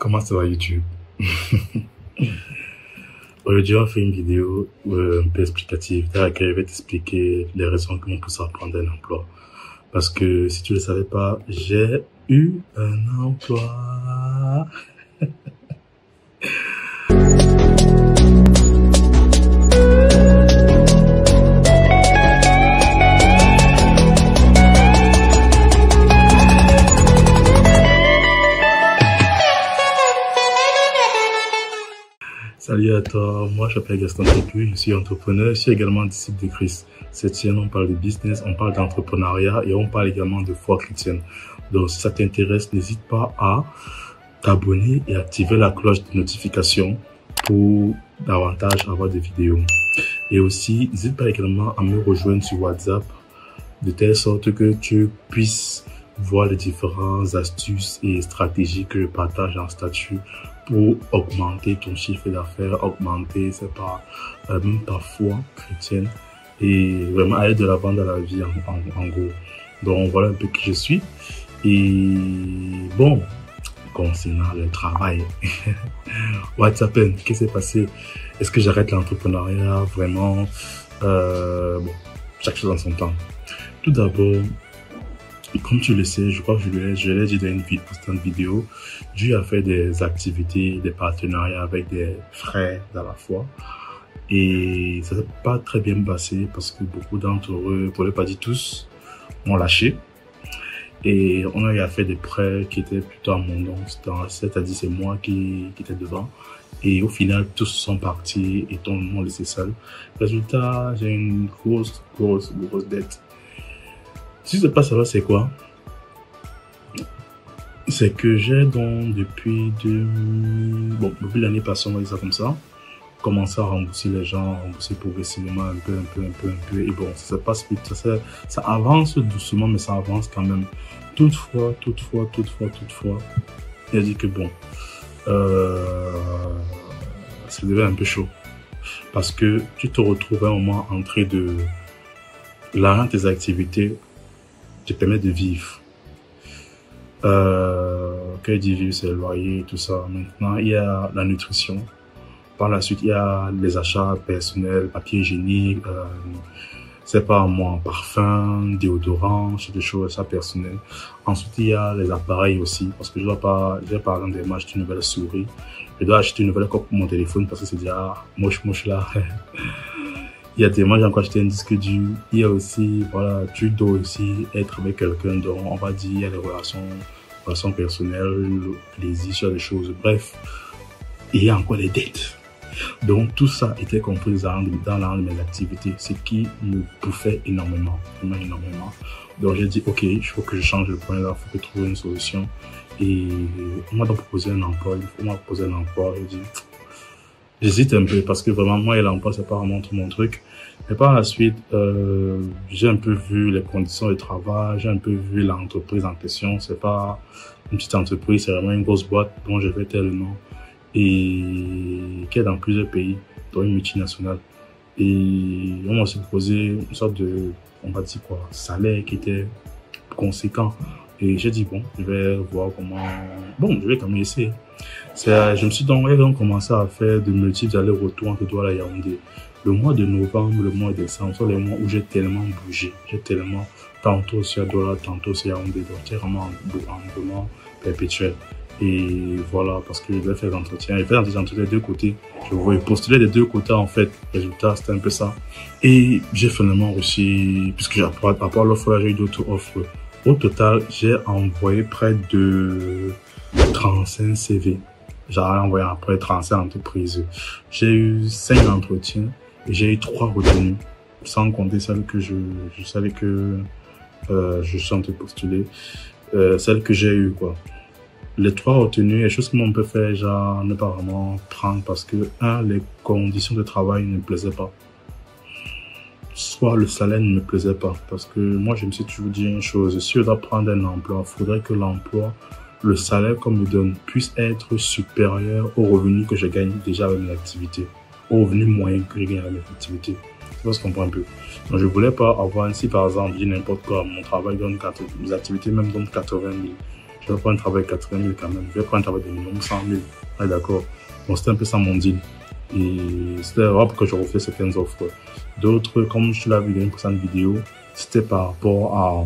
Comment ça va YouTube? Aujourd'hui, on fait une vidéo un peu explicative dans laquelle je vais t'expliquer les raisons qui m'ont poussé à prendre un emploi. Parce que si tu ne le savais pas, j'ai eu un emploi. Salut à toi, moi je m'appelle Gaston Pépu, je suis entrepreneur, je suis également disciple de Christ. Cette chaîne, on parle de business, on parle d'entrepreneuriat et on parle également de foi chrétienne. Donc si ça t'intéresse, n'hésite pas à t'abonner et activer la cloche de notification pour davantage avoir des vidéos. Et aussi, n'hésite pas également à me rejoindre sur WhatsApp de telle sorte que tu puisses voir les différentes astuces et stratégies que je partage en statut pour augmenter ton chiffre d'affaires, augmenter, c'est pas, même ta foi chrétienne et vraiment aller de l'avant dans la vie en gros. Donc voilà un peu qui je suis. Et bon, concernant le travail, what's happened? Qu'est-ce qui s'est passé? Est-ce que j'arrête l'entrepreneuriat? Vraiment, bon, chaque chose en son temps. Tout d'abord, comme tu le sais, je crois que je l'ai dit dans une précédente vidéo, Dieu a fait des activités, des partenariats avec des frères dans la foi. Et ça s'est pas très bien passé parce que beaucoup d'entre eux, pour ne pas dire tous, ont lâché. Et on a fait des prêts qui étaient plutôt à mon nom, c'est-à-dire c'est moi qui était devant. Et au final, tous sont partis et tout le monde laissé seul. Résultat, j'ai une grosse dette. Si je ne sais pas savoir c'est quoi, c'est que j'ai donc depuis l'année passée, on va dire ça comme ça, commencé à rembourser les gens, rembourser progressivement un peu, et bon, ça avance doucement, mais ça avance quand même. Toutefois, il a dit que bon, ça devait un peu chaud, parce que tu te retrouves à un moment en train de l'argent de tes activités te permet de vivre. Quand je dis vivre, c'est le loyer, tout ça. Maintenant, il y a la nutrition. Par la suite, il y a les achats personnels, papier hygiénique, c'est pas moi, parfum, déodorant, des choses, ça personnel. Ensuite, il y a les appareils aussi, parce que j'ai par exemple acheté une nouvelle souris. Je dois acheter une nouvelle coque pour mon téléphone parce que c'est déjà moche là. Il y a des gens qui ont acheté un disque dur. Il y a aussi, voilà, tu dois aussi être avec quelqu'un dont on va dire, il y a les relations personnelles, le plaisir sur les choses. Bref, il y a encore les dettes. Donc, tout ça était compris dans l'un de mes activités, ce qui me bouffait énormément, vraiment énormément. Donc, j'ai dit, OK, il faut que je change le point là, il faut que je trouve une solution. Et on m'a donc proposé un emploi. J'ai dit, j'hésite un peu parce que vraiment, moi et l'emploi, c'est pas vraiment tout mon truc. Mais par la suite, j'ai un peu vu les conditions de travail, j'ai un peu vu l'entreprise en question. C'est pas une petite entreprise, c'est vraiment une grosse boîte dont je vais taire le nom et qui est dans plusieurs pays, dont une multinationale. Et on m'a aussi proposé une sorte de, on va dire quoi, salaire qui était conséquent. Et j'ai dit, bon, je vais voir comment, bon, je vais quand même essayer. Je me suis donc commencé à faire de multiples allers-retours entre Douala et Yaoundé. Le mois de novembre, le mois de décembre sont les mois où j'ai tellement bougé. J'ai tellement, tantôt sur Douala, tantôt sur Yaoundé. Donc, c'est vraiment un mouvement perpétuel. Et voilà, parce que je vais faire l'entretien. Je vais faire des entretiens des deux côtés. Je voulais postuler des deux côtés, en fait. Résultat, c'était un peu ça. Et j'ai finalement reçu, puisque à part l'offre, j'ai eu d'autres offres. Au total, j'ai envoyé près de 35 CV. J'ai envoyé après 35 entreprises. J'ai eu 5 entretiens et j'ai eu 3 retenues, sans compter celles que je savais que je suis en train de postuler. Celles que j'ai eues, quoi. Les 3 retenues, les choses qu'on peut faire, genre ne pas vraiment prendre parce que, les conditions de travail ne me plaisaient pas. Soit le salaire ne me plaisait pas, parce que moi je me suis toujours dit une chose, si je dois prendre un emploi, il faudrait que l'emploi, le salaire qu'on me donne puisse être supérieur au revenu que je gagne déjà avec mes activités, au revenu moyen que je gagne avec mes activités. Ça se comprend un peu. Donc je voulais pas avoir, si par exemple, je dis n'importe quoi, mon travail donne mes activités même donnent 80 000. Je vais prendre un travail 80 000 quand même. Je vais prendre un travail de minimum 100 000. Ouais, d'accord. Bon, c'était un peu ça mon deal. Et c'était rare que je refais certaines offres. D'autres, comme je l'avais vu dans une précédente vidéo, c'était par rapport à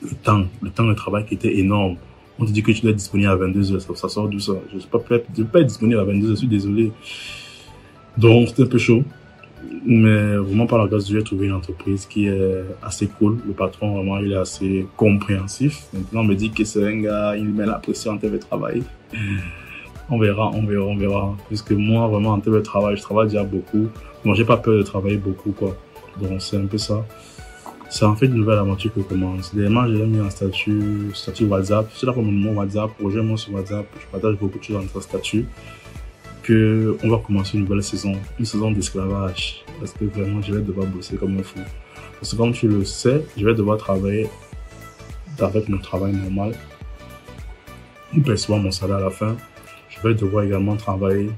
le temps de travail qui était énorme. On te dit que tu dois être disponible à 22 heures. Ça sort d'où ça? Je ne peux pas être disponible à 22 heures, je suis désolé. Donc, c'était un peu chaud. Mais vraiment, par la grâce de Dieu, j'ai trouvé une entreprise qui est assez cool. Le patron, vraiment, il est assez compréhensif. Maintenant, on me dit que c'est un gars, il met la pression en télétravail. On verra. Puisque moi, vraiment, en télétravail, je travaille déjà beaucoup. Moi, j'ai pas peur de travailler beaucoup, quoi. Donc, c'est un peu ça. C'est en fait une nouvelle aventure qui commence. Dernièrement, j'ai mis un statut WhatsApp. C'est là pour mon WhatsApp. Rejoins-moi sur WhatsApp. Je partage beaucoup de choses dans notre statut. Que on va commencer une nouvelle saison. Une saison d'esclavage. Parce que vraiment, je vais devoir bosser comme un fou. Parce que comme tu le sais, je vais devoir travailler avec mon travail normal. Pour percevoir mon salaire à la fin. Je vais devoir également travailler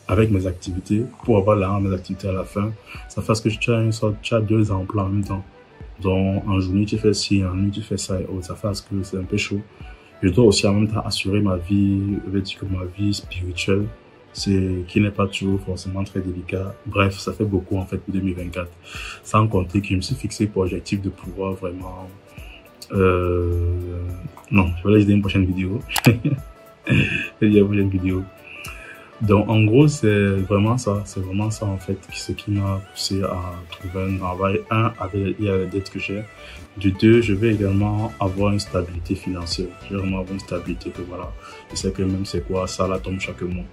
avec mes activités pour avoir l'argent de mes activités à la fin. Ça fait que tu as deux emplois en même temps. Donc, en journée, tu fais ci, en nuit, tu fais ça et autres. Ça fait que c'est un peu chaud. Je dois aussi en même temps assurer ma vie, ma vie spirituelle, qui n'est pas toujours forcément très délicat. Bref, ça fait beaucoup en fait pour 2024. Sans compter que je me suis fixé pour objectif de pouvoir vraiment... Non, je vais laisser une prochaine vidéo. Une prochaine vidéo. Donc, en gros, c'est vraiment ça en fait, ce qui m'a poussé à trouver un travail. Un, avec les dettes que j'ai. De deux, je vais également avoir une stabilité financière. Je vais vraiment avoir une stabilité que voilà, je sais que même c'est quoi, ça la tombe chaque mois.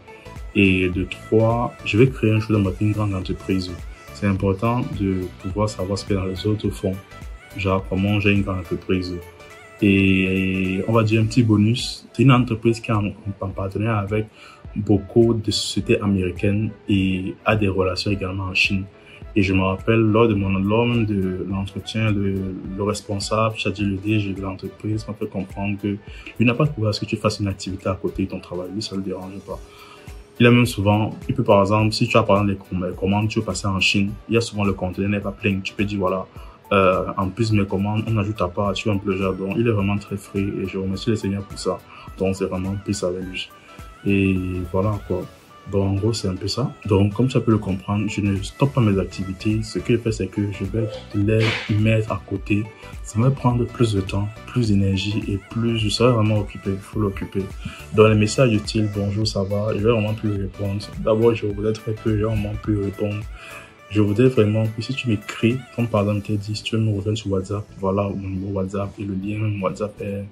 Et de trois, je vais créer un jour dans une grande entreprise. C'est important de pouvoir savoir ce que dans les autres font. Genre, comment j'ai une grande entreprise. Et on va dire un petit bonus, c'est une entreprise qui est en partenariat avec beaucoup de sociétés américaines et a des relations également en Chine. Et je me rappelle, lors de l'entretien, le responsable, c'est-à-dire le DG de l'entreprise, m'a fait comprendre que lui n'a pas trouvé à ce que tu fasses une activité à côté de ton travail. Lui, ça ne le dérange pas. Il a même souvent, il peut par exemple, si tu as par exemple les commandes, tu veux passer en Chine, il y a souvent le conteneur n'est pas plein. Tu peux dire voilà, en plus mes commandes, on ajoute à part, tu es un peu légère. Donc, il est vraiment très frais et je remercie le Seigneur pour ça. Donc, c'est vraiment plus avec lui. Et voilà quoi. Donc en gros c'est un peu ça. Donc comme tu peux le comprendre, je ne stoppe pas mes activités. Ce que je fais c'est que je vais les mettre à côté. Ça va prendre plus de temps, plus d'énergie et plus je serai vraiment occupé. Il faut l'occuper. Dans les messages utiles, bonjour ça va, je vais vraiment plus répondre. D'abord je voudrais très peu, je vais vraiment plus répondre. Je voudrais vraiment que si tu m'écris, comme par exemple tu dit, si tu veux me rejoindre sur WhatsApp, voilà mon numéro WhatsApp et le lien WhatsApp est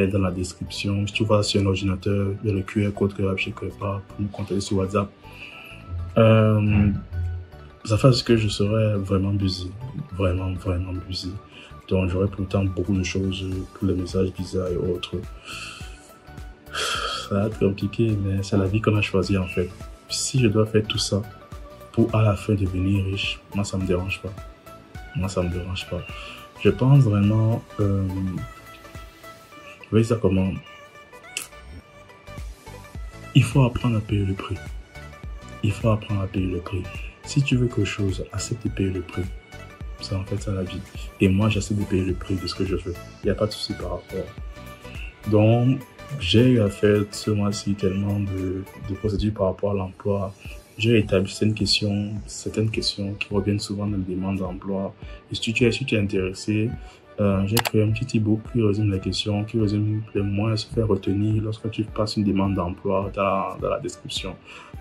dans la description. Si tu vas sur un ordinateur, il y a le QR code que je quelque part pour me contacter sur WhatsApp. Ça fait que je serai vraiment busy. Vraiment busy. Donc j'aurai tout le temps beaucoup de choses pour les messages bizarres et autres. Ça va être compliqué, mais c'est la vie qu'on a choisie en fait. Si je dois faire tout ça pour à la fin devenir riche, moi ça me dérange pas. Je pense vraiment... Vous voyez ça comment? Il faut apprendre à payer le prix. Si tu veux quelque chose, accepte de payer le prix. C'est en fait ça la vie. Et moi, j'accepte de payer le prix de ce que je veux. Il n'y a pas de souci par rapport. Donc, j'ai eu à faire ce mois-ci tellement de procédures par rapport à l'emploi. J'ai établi certaines questions qui reviennent souvent dans les demandes d'emploi. Et si tu es intéressé, j'ai créé un petit e-book qui résume les questions, qui résume les moyens de se faire retenir lorsque tu passes une demande d'emploi dans la description.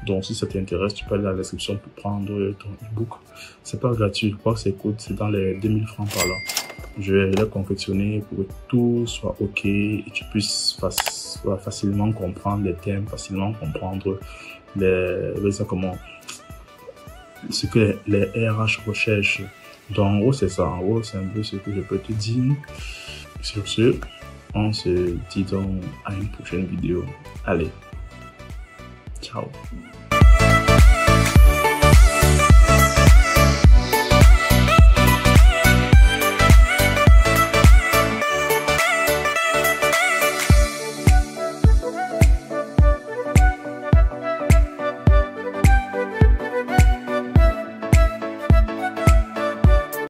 Donc, si ça t'intéresse, tu peux aller dans la description pour prendre ton e-book. C'est pas gratuit, je crois que c'est dans les 2000 francs par là. Je vais le confectionner pour que tout soit OK et tu puisses facilement comprendre les thèmes, facilement comprendre ce que les RH recherchent. Donc en gros c'est ça, en gros c'est un peu ce que je peux te dire. Sur ce, on se dit donc à une prochaine vidéo. Allez, ciao.